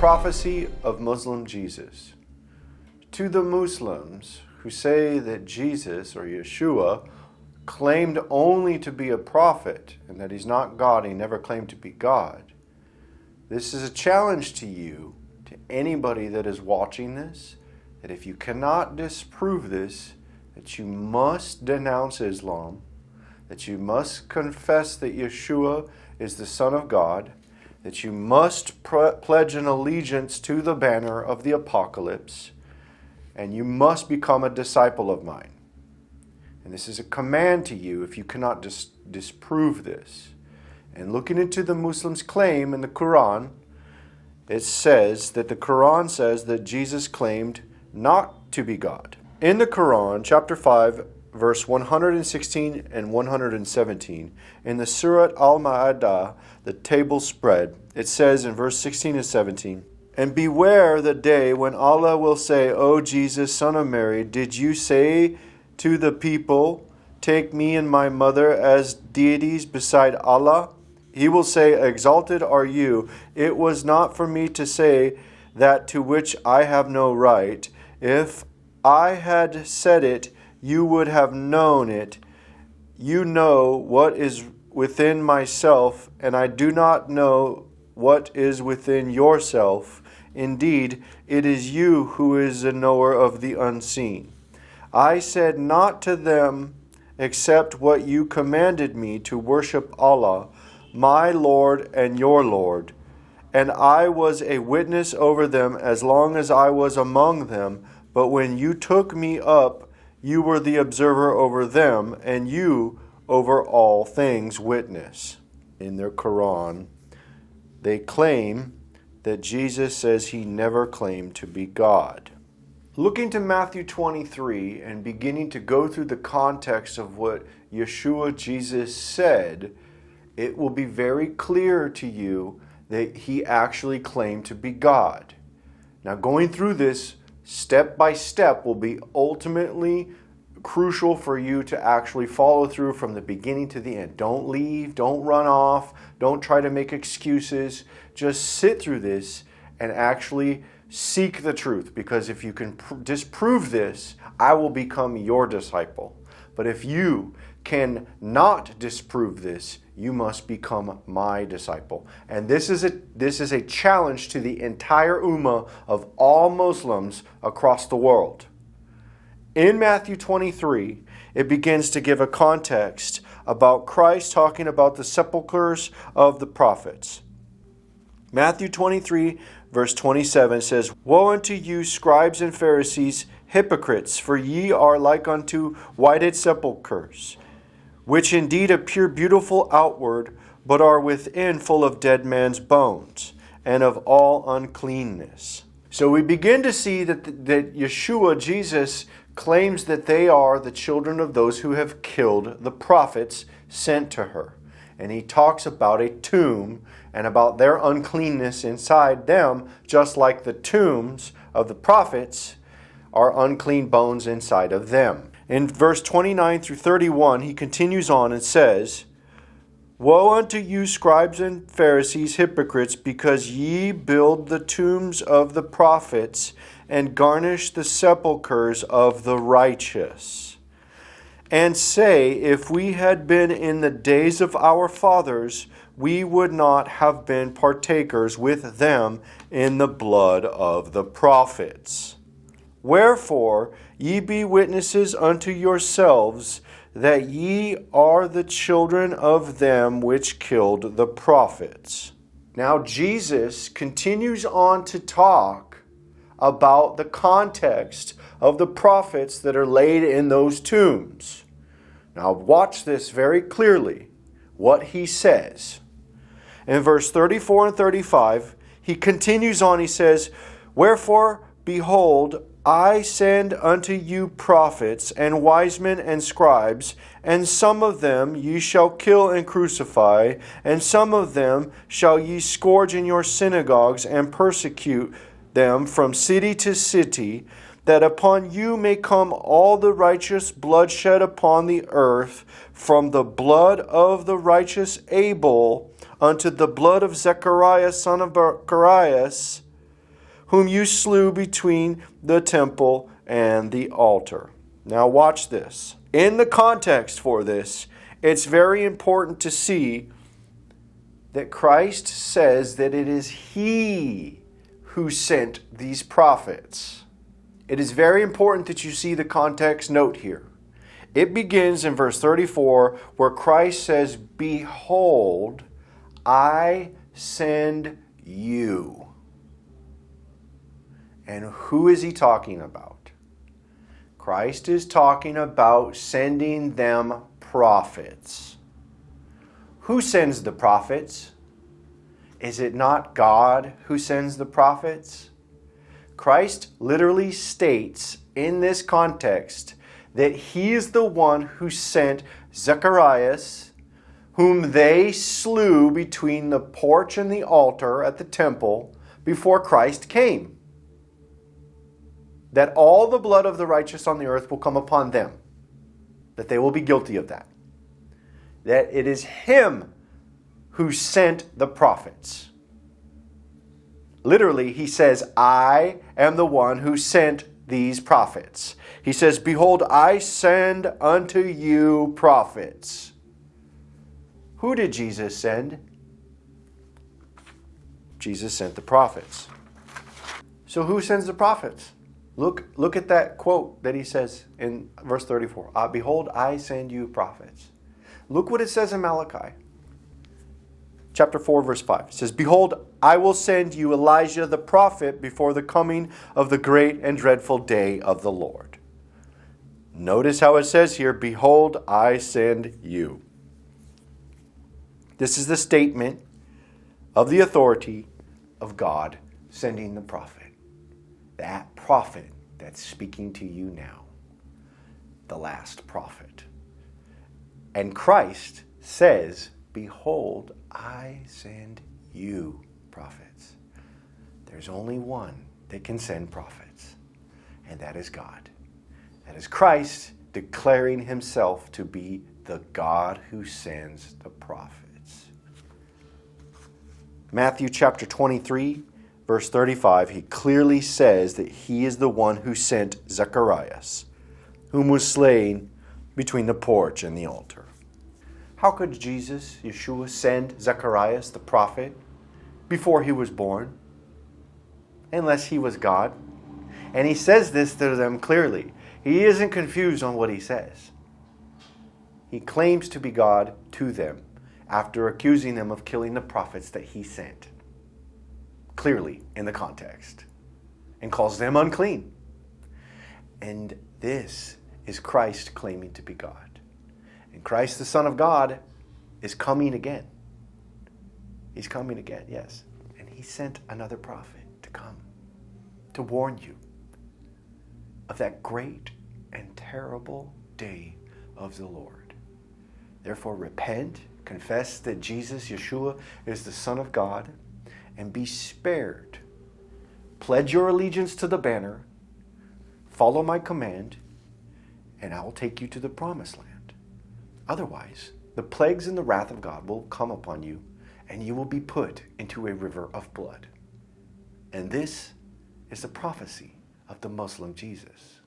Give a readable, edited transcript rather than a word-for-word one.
prophecy of Muslim Jesus. To the Muslims who say that Jesus, or Yeshua, claimed only to be a prophet and that he's not God, he never claimed to be God, this is a challenge to you, to anybody that is watching this, that if you cannot disprove this, that you must denounce Islam, that you must confess that Yeshua is the Son of God, that you must pledge an allegiance to the banner of the apocalypse, and you must become a disciple of mine. And this is a command to you if you cannot disprove this. And looking into the Muslims' claim in the Quran, it says that the Quran says that Jesus claimed not to be God. In the Quran, chapter 5, verse 116 and 117, in the Surat Al-Ma'idah, the table spread, it says in verse 16 and 17, "And beware the day when Allah will say, O Jesus, son of Mary, did you say to the people, take me and my mother as deities beside Allah? He will say, exalted are you. It was not for me to say that to which I have no right. If I had said it, you would have known it. You know what is within myself, and I do not know what is within yourself. Indeed, it is you who is the knower of the unseen. I said not to them except what you commanded me, to worship Allah, my Lord and your Lord. And I was a witness over them as long as I was among them. But when you took me up, you were the observer over them, and you over all things witness." In their Quran, they claim that Jesus says he never claimed to be God. Looking to Matthew 23 and beginning to go through the context of what Yeshua Jesus said, it will be very clear to you that he actually claimed to be God. Now, going through this step by step will be ultimately crucial for you to actually follow through from the beginning to the end. Don't leave, don't run off, don't try to make excuses. Just sit through this and actually seek the truth, because if you can disprove this, I will become your disciple. But if you cannot disprove this, you must become my disciple. And this is a challenge to the entire ummah of all Muslims across the world. In Matthew 23, it begins to give a context about Christ talking about the sepulchres of the prophets. Matthew 23, verse 27 says, "Woe unto you, scribes and Pharisees, hypocrites, for ye are like unto whited sepulchres, which indeed appear beautiful outward, but are within full of dead men's bones, and of all uncleanness." So we begin to see that Yeshua, Jesus, claims that they are the children of those who have killed the prophets sent to her. And he talks about a tomb and about their uncleanness inside them, just like the tombs of the prophets are unclean bones inside of them. In verse 29 through 31, he continues on and says, "Woe unto you, scribes and Pharisees, hypocrites, because ye build the tombs of the prophets and garnish the sepulchres of the righteous, and say, if we had been in the days of our fathers, we would not have been partakers with them in the blood of the prophets. Wherefore ye be witnesses unto yourselves that ye are the children of them which killed the prophets." Now Jesus continues on to talk about the context of the prophets that are laid in those tombs. Now watch this very clearly, what he says. In verse 34 and 35, he continues on, he says, "Wherefore, behold, I send unto you prophets and wise men and scribes, and some of them ye shall kill and crucify, and some of them shall ye scourge in your synagogues and persecute them from city to city, that upon you may come all the righteous blood shed upon the earth, from the blood of the righteous Abel unto the blood of Zechariah son of Barachias, whom you slew between the temple and the altar. Now watch this. In the context for this, it's very important to see that Christ says that it is He who sent these prophets. It is very important that you see the context note here. It begins in verse 34 where Christ says, "Behold, I send you." And who is He talking about? Christ is talking about sending them prophets. Who sends the prophets? Is it not God who sends the prophets? Christ literally states in this context that He is the one who sent Zacharias, whom they slew between the porch and the altar at the temple before Christ came. That all the blood of the righteous on the earth will come upon them. That they will be guilty of that. That it is Him who sent the prophets. Literally, He says, "I am the one who sent these prophets." He says, "Behold, I send unto you prophets." Who did Jesus send? Jesus sent the prophets. So who sends the prophets? Look at that quote that He says in verse 34. "Behold, I send you prophets." Look what it says in Malachi. Chapter 4, verse 5. It says, "Behold, I will send you Elijah the prophet before the coming of the great and dreadful day of the Lord." Notice how it says here, "Behold, I send you." This is the statement of the authority of God sending the prophet. That prophet that's speaking to you now. The last prophet. And Christ says, "Behold, I send you prophets." There's only one that can send prophets, and that is God. That is Christ declaring Himself to be the God who sends the prophets. Matthew chapter 23, verse 35, He clearly says that He is the one who sent Zacharias, whom was slain between the porch and the altar. How could Jesus, Yeshua, send Zacharias the prophet before he was born? Unless he was God. And He says this to them clearly. He isn't confused on what He says. He claims to be God to them after accusing them of killing the prophets that He sent. Clearly in the context. And calls them unclean. And this is Christ claiming to be God. And Christ, the Son of God, is coming again. He's coming again, yes. And He sent another prophet to come to warn you of that great and terrible day of the Lord. Therefore, repent, confess that Jesus, Yeshua, is the Son of God, and be spared. Pledge your allegiance to the banner, follow my command, and I will take you to the promised land. Otherwise, the plagues and the wrath of God will come upon you, and you will be put into a river of blood. And this is the prophecy of the Muslim Jesus.